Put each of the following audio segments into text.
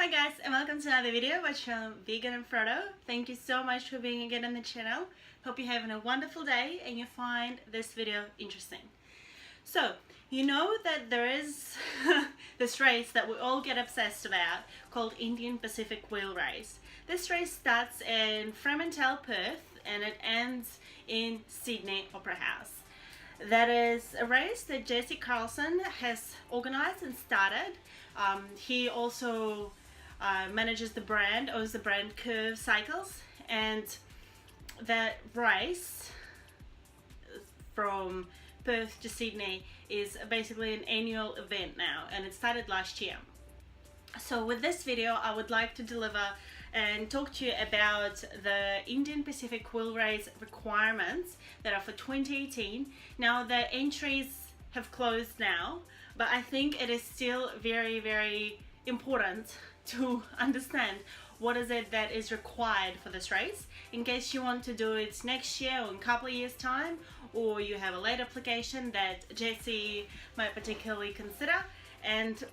Hi guys, and welcome to another video by channel Vegan and Frodo. Thank you so much for being again on the channel. Hope you're having a wonderful day and you find this video interesting. So, you know that there is this race that we all get obsessed about called Indian Pacific Wheel Race. This race starts in Fremantle, Perth, and it ends in Sydney Opera House. That is a race that Jesse Carlson has organized and started. He also manages the brand, owns the brand Curve Cycles, and that race from Perth to Sydney is basically an annual event now, and it started last year. So with this video I would like to deliver and talk to you about the Indian Pacific Wheel Race requirements that are for 2018. Now the entries have closed now, but I think it is still very important to understand what is it that is required for this race in case you want to do it next year or in a couple of years time, or you have a late application that Jesse might particularly consider. And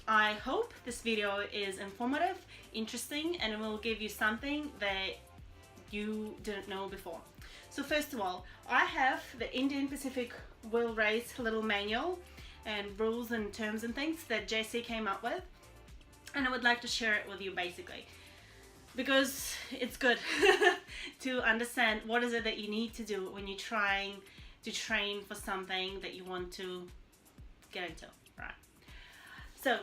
I hope this video is informative, interesting, and it will give you something that you didn't know before. So first of all, I have the Indian Pacific Wheel Race little manual and rules and terms and things that Jesse came up with, and I would like to share it with you basically because it's good to understand what is it that you need to do when you're trying to train for something that you want to get into, right? So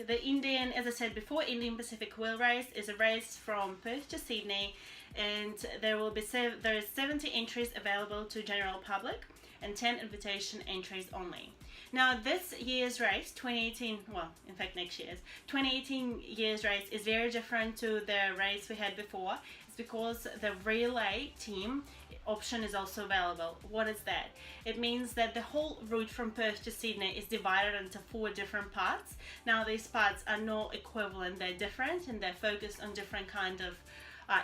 the Indian, as I said before, Indian Pacific Wheel Race is a race from Perth to Sydney, and there is 70 entries available to general public and 10 invitation entries only. Now this year's race, 2018, well in fact next year's, 2018 year's race is very different to the race we had before. It's because the relay team option is also available. What is that? It means that the whole route from Perth to Sydney is divided into 4 different parts. Now these parts are not equivalent, they're different, and they're focused on different kind of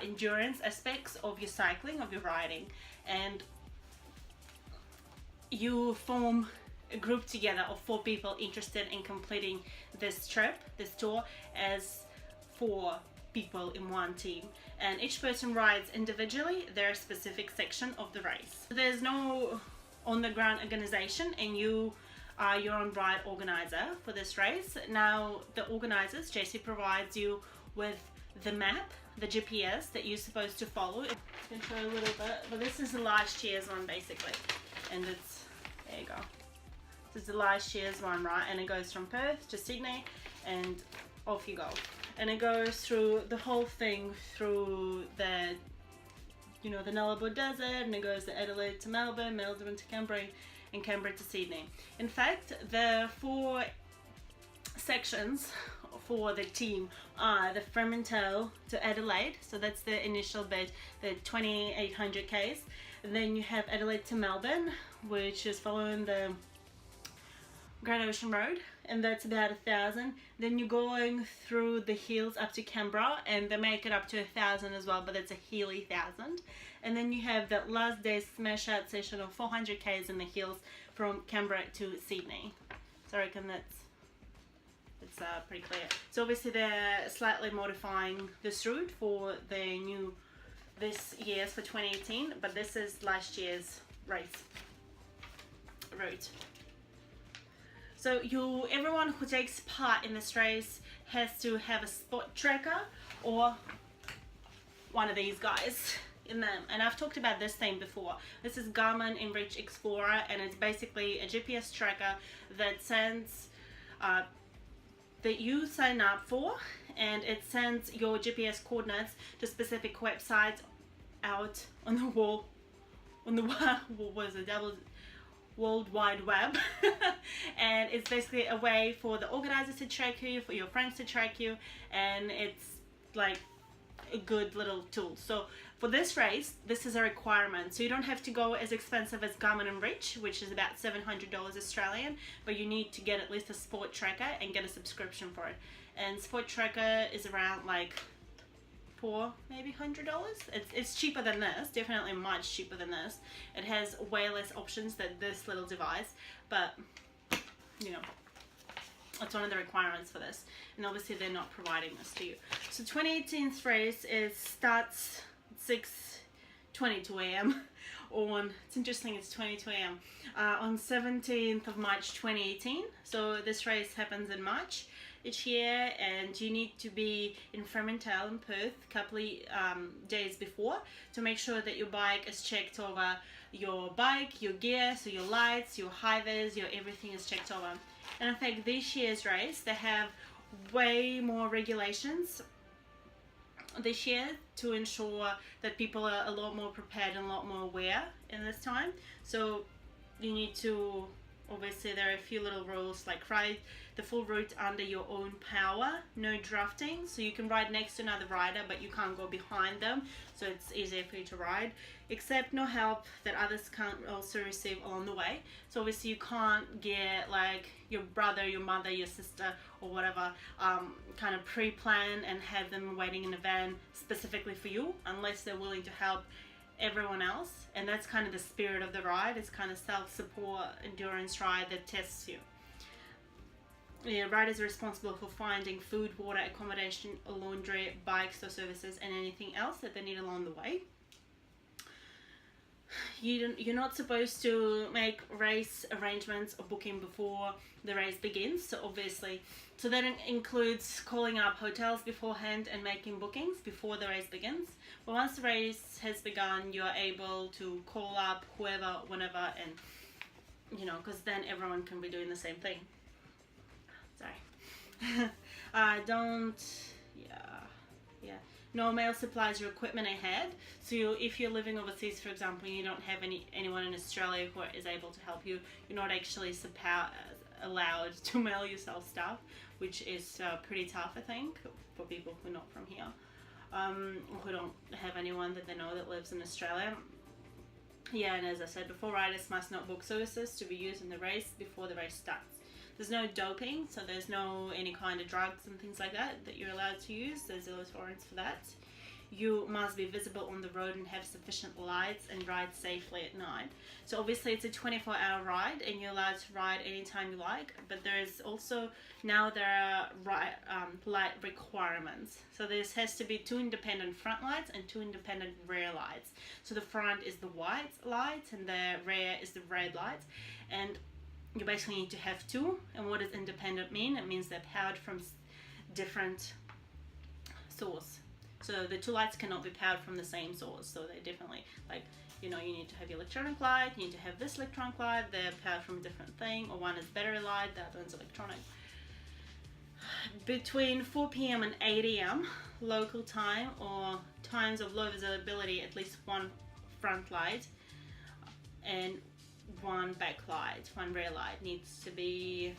endurance aspects of your cycling, of your riding. And you form a group together of 4 people interested in completing this trip, this tour, as 4 people in one team, and each person rides individually their specific section of the race. There's no on the ground organization, and you are your own ride organizer for this race. Now the organizers, Jesse, provides you with the map, the GPS that you're supposed to follow. I can show you a little bit, but this is the last year's one basically, and it's, there you go. This is the last year's one, right? And it goes from Perth to Sydney and off you go. And it goes through the whole thing, through the, you know, the Nullarbor Desert, and it goes to Adelaide to Melbourne, Melbourne to Canberra, and Canberra to Sydney. In fact, the 4 sections for the team are the Fremantle to Adelaide, so that's the initial bit, the 2800 k's. And then you have Adelaide to Melbourne, which is following the Great Ocean Road, and that's about 1,000. Then you're going through the hills up to Canberra, and they make it up to 1,000 as well, but it's a hilly 1,000. And then you have that last day smash out session of 400 k's in the hills from Canberra to Sydney. So I reckon it's pretty clear. So obviously they're slightly modifying this route for the this year's for 2018, but this is last year's race route. So everyone who takes part in this race has to have a spot tracker or one of these guys in them. And I've talked about this thing before. This is Garmin InReach Explorer, and it's basically a GPS tracker that sends that you sign up for, and it sends your GPS coordinates to specific websites out on the wall, what was it, World Wide Web. And it's basically a way for the organizers to track you, for your friends to track you, and it's like a good little tool. So for this race, this is a requirement, so you don't have to go as expensive as Garmin InReach, which is about $700 Australian, but you need to get at least a sport tracker and get a subscription for it. And sport tracker is around like maybe $100. It's cheaper than this, definitely much cheaper than this. It has way less options than this little device, but you know, It's one of the requirements for this, and obviously they're not providing this to you. So 2018's race starts at 6:22 a.m. on, it's interesting, it's 22 a.m. On 17th of March 2018. So this race happens in March each year, and you need to be in Fremantle in Perth a couple of days before to make sure that your bike is checked over. Your bike, your gear, so your lights, your high vis, your everything is checked over. And in fact, this year's race, they have way more regulations this year to ensure that people are a lot more prepared and a lot more aware in this time. So you need to, obviously there are a few little rules, like ride the full route under your own power, no drafting, so you can ride next to another rider but you can't go behind them, so it's easier for you to ride. Accept no help that others can't also receive along the way. So obviously you can't get like your brother, your mother, your sister or whatever kind of pre-plan and have them waiting in a van specifically for you, unless they're willing to help everyone else. And that's kind of the spirit of the ride. It's kind of self-support endurance ride that tests you. Yeah, riders are responsible for finding food, water, accommodation, laundry, bikes or services and anything else that they need along the way. You're not supposed to make race arrangements or booking before the race begins, so obviously, so that includes calling up hotels beforehand and making bookings before the race begins. But once the race has begun, you're able to call up whoever, whenever, and because then everyone can be doing the same thing. Sorry. No mail supplies your equipment ahead. So if you're living overseas, for example, and you don't have anyone in Australia who is able to help you, you're not actually allowed to mail yourself stuff, which is pretty tough, I think, for people who are not from here, or who don't have anyone that they know that lives in Australia. Yeah, and as I said before, riders must not book services to be used in the race before the race starts. There's no doping, so there's no any kind of drugs and things like that you're allowed to use. There's those warrants for that. You must be visible on the road and have sufficient lights and ride safely at night. So obviously it's a 24-hour ride and you're allowed to ride anytime you like, but there's also, now there are light requirements. So there has to be 2 independent front lights and 2 independent rear lights. So the front is the white lights and the rear is the red lights. And you basically need to have 2. And what does independent mean? It means they're powered from different source. So the 2 lights cannot be powered from the same source. So they're definitely like, you need to have your electronic light, you need to have this electronic light, they're powered from a different thing, or one is battery light, the other one's electronic. Between 4 p.m. and 8 a.m. local time, or times of low visibility, at least 1 front light and 1 back light, 1 rear light needs to be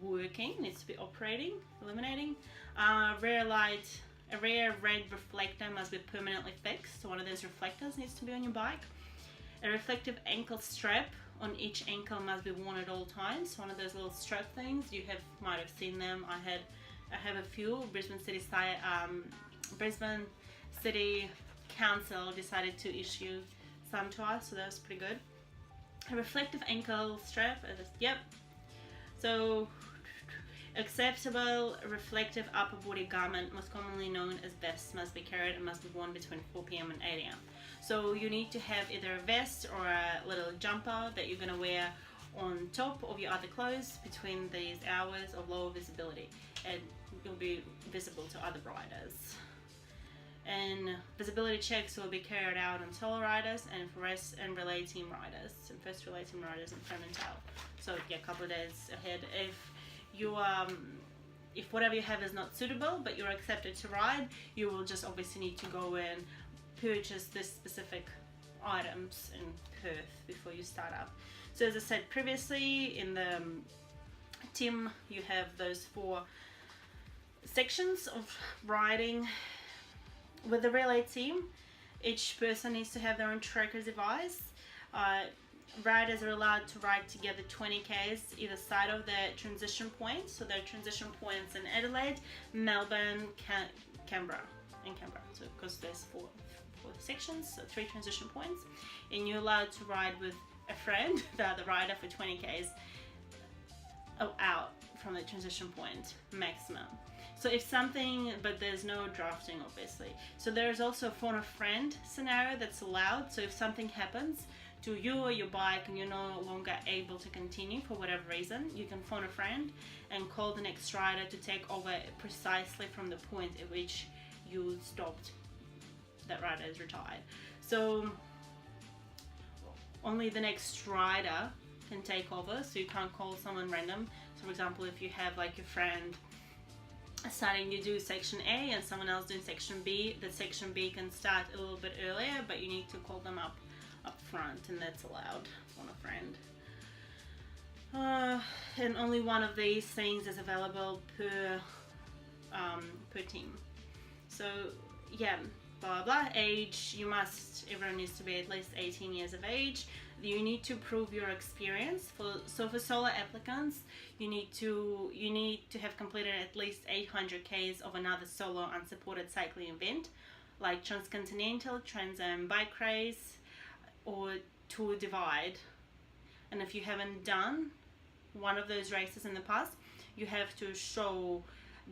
working, needs to be operating, illuminating. A rear red reflector must be permanently fixed, so one of those reflectors needs to be on your bike. A reflective ankle strap on each ankle must be worn at all times. One of those little strap things, you might have seen them. I have a few. Brisbane City Council decided to issue some to us, so that was pretty good. A reflective ankle strap, yep. So acceptable reflective upper body garment, most commonly known as vest, must be carried and must be worn between 4 p.m. and 8 a.m. So you need to have either a vest or a little jumper that you're going to wear on top of your other clothes between these hours of low visibility, and you'll be visible to other riders. And visibility checks will be carried out on solo riders and for rest and relay team riders, and first relay team riders in Fremantle. So yeah, a couple of days ahead. If whatever you have is not suitable but you're accepted to ride, you will just obviously need to go and purchase this specific items in Perth before you start up. So as I said previously, in the team you have those 4 sections of riding. With the relay team, each person needs to have their own tracker device. Riders are allowed to ride together 20 k's either side of the transition point. So there are transition points in Adelaide, Melbourne, Canberra. So because there's 4 sections, so 3 transition points, and you're allowed to ride with a friend, the other rider, for 20 k's out from the transition point maximum. So if something, but there's no drafting obviously. So there's also a phone a friend scenario that's allowed. So if something happens to you or your bike and you're no longer able to continue for whatever reason, you can phone a friend and call the next rider to take over precisely from the point at which you stopped. That rider is retired. So only the next rider can take over, so you can't call someone random. So for example, if you have like your friend starting to do section A and someone else doing section B, the section B can start a little bit earlier, but you need to call them up front, and that's allowed on a friend. And only one of these things is available per team. So yeah, blah blah. Age, everyone needs to be at least 18 years of age. You need to prove your experience. For solo applicants, you need to have completed at least 800 k's of another solo unsupported cycling event, like Transcontinental, Trans Am bike race, or Tour Divide. And if you haven't done one of those races in the past, you have to show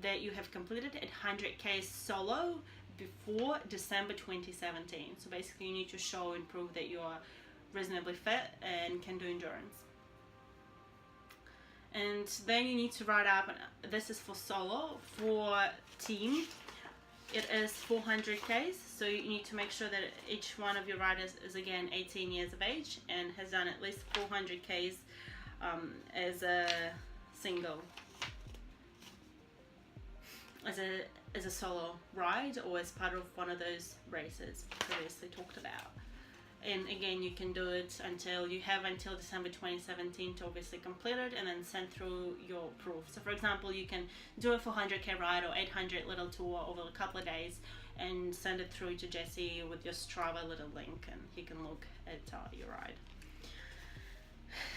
that you have completed 100 k's solo before December 2017. So basically you need to show and prove that you are reasonably fit and can do endurance. And then you need to write up, this is for solo. For team, it is 400 k's, so you need to make sure that each one of your riders is again 18 years of age and has done at least 400 k's as a single, as a solo ride, or as part of one of those races previously talked about. And again, you can do it until December 2017 to obviously complete it and then send through your proof. So for example, you can do a 400k ride or 800 little tour over a couple of days and send it through to Jesse with your Strava little link, and he can look at your ride.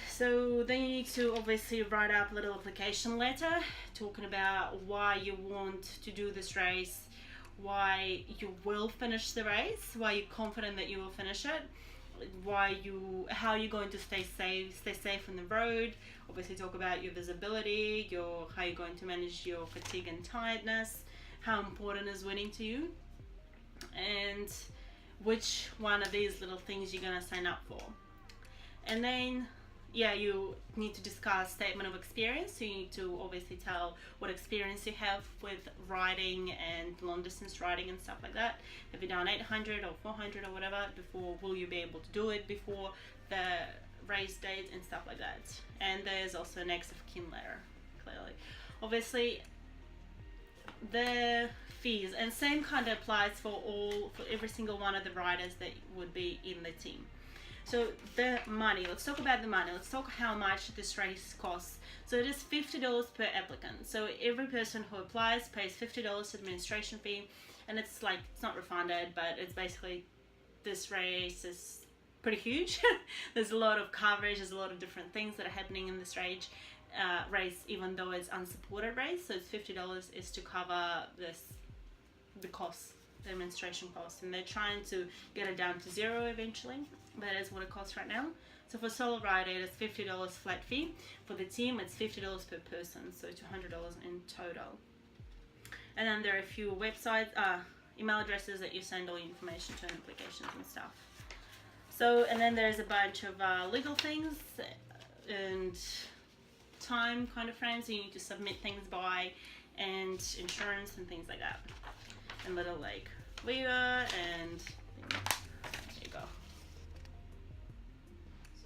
So then you need to obviously write up a little application letter talking about why you want to do this race, why you will finish the race, why you're confident that you will finish it, how you're going to stay safe on the road. Obviously talk about your visibility, how you're going to manage your fatigue and tiredness, how important is winning to you, and which one of these little things you're going to sign up for. And then you need to discuss statement of experience. So you need to obviously tell what experience you have with riding and long distance riding and stuff like that. Have you done 800 or 400 or whatever before? Will you be able to do it before the race date and stuff like that? And there's also a next of kin letter, clearly. Obviously the fees, and same kind of applies for every single one of the riders that would be in the team. So the money, let's talk about the money. Let's talk how much this race costs. So it is $50 per applicant. So every person who applies pays $50 administration fee, and it's not refunded, but it's basically, this race is pretty huge. There's a lot of coverage, there's a lot of different things that are happening in this race, even though it's unsupported race. So it's $50 is to cover the costs, the administration costs, and they're trying to get it down to zero eventually. That is what it costs right now. So for solo rider, it is $50 flat fee. For the team, it's $50 per person, so $200 in total. And then there are a few websites, email addresses that you send all your information to, and applications and stuff. So, and then there's a bunch of legal things and time kind of frames, so you need to submit things by, and insurance and things like that. And little Leah and there you go.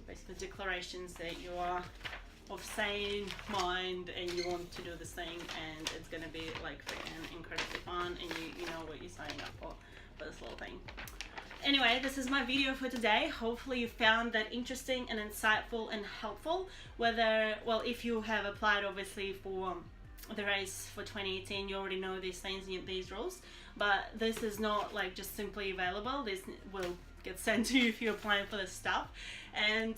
Basically declarations that you are of sane mind and you want to do this thing, and it's gonna be freaking incredibly fun, and you know what you're signing up for this little thing. Anyway, this is my video for today. Hopefully you found that interesting and insightful and helpful. If you have applied obviously for the race for 2018, you already know these things, these rules, but this is not just simply available. This will get sent to you if you're applying for this stuff, and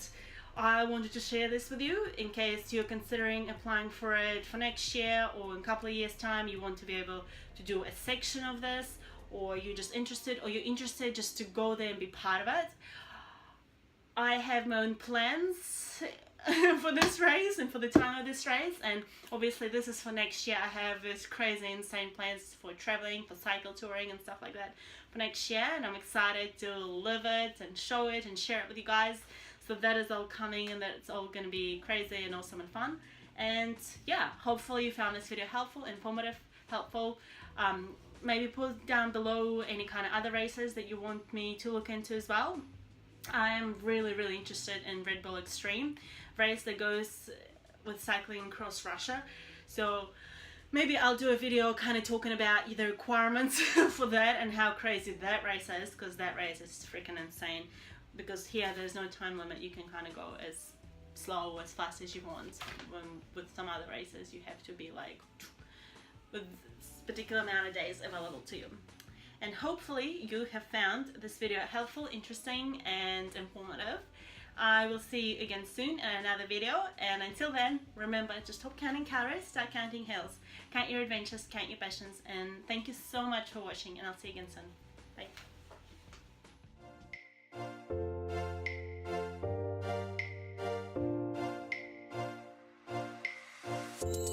I wanted to share this with you in case you're considering applying for it for next year, or in a couple of years time you want to be able to do a section of this, or you're interested just to go there and be part of it. I have my own plans for this race and for the time of this race. And obviously this is for next year. I have this crazy insane plans for traveling, for cycle touring and stuff like that for next year, and I'm excited to live it and show it and share it with you guys. So that is all coming, and that's all going to be crazy and awesome and fun. And yeah, hopefully you found this video helpful, informative, helpful. Maybe put down below any kind of other races that you want me to look into as well. I'm really interested in Red Bull Extreme race that goes with cycling across Russia. So maybe I'll do a video kind of talking about the requirements for that and how crazy that race is, because that race is freaking insane. Because here there's no time limit, you can kind of go as slow or as fast as you want. When with some other races you have to be like with a particular amount of days available to you. And hopefully you have found this video helpful, interesting and informative. I will see you again soon in another video, and until then, remember to stop counting calories, start counting hills. Count your adventures, count your passions, and thank you so much for watching, and I'll see you again soon. Bye.